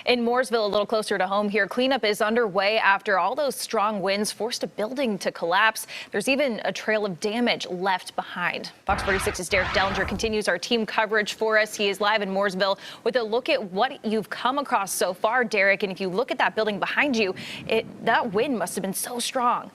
In Mooresville, a little closer to home here, cleanup is underway after all those strong winds forced a building to collapse. There's even a trail of damage left behind. Fox 46's Derek Dellinger continues our team coverage for us. He is live in Mooresville with a look at what you've come across so far, Derek. And if you look at that building behind you, that wind must have been so strong.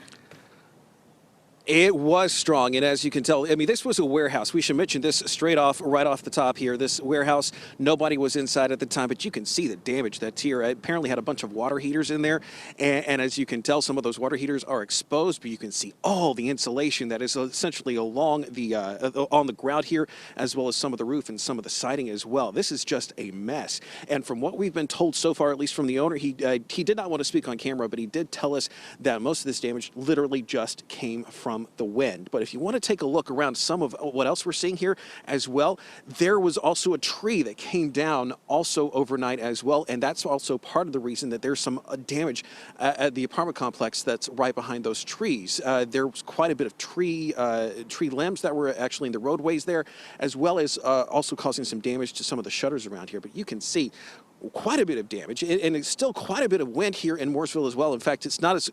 It was strong, and as you can tell, I mean, this was a warehouse. We should mention this right off the top here. This warehouse, nobody was inside at the time, but you can see the damage that's here. It apparently had a bunch of water heaters in there, and as you can tell, some of those water heaters are exposed, but you can see all the insulation that is essentially along the on the ground here, as well as some of the roof and some of the siding as well. This is just a mess, and from what we've been told so far, at least from the owner, he did not want to speak on camera, but he did tell us that most of this damage literally just came from the wind. But if you want to take a look around some of what else we're seeing here as well, there was also a tree that came down also overnight as well, and that's also part of the reason that there's some damage at the apartment complex that's right behind those trees. There was quite a bit of tree limbs that were actually in the roadways there, as well as also causing some damage to some of the shutters around here. But you can see quite a bit of damage, and it's still quite a bit of wind here in Mooresville as well. In fact, it's not as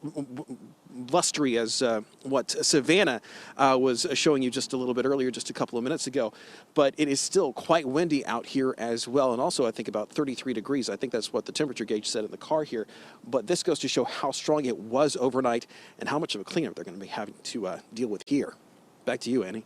blustery as what Savannah was showing you just a little bit earlier, just a couple of minutes ago, but it is still quite windy out here as well, and also I think about 33 degrees. I think that's what the temperature gauge said in the car here, but this goes to show how strong it was overnight and how much of a cleanup they're going to be having to deal with here. Back to you, Annie.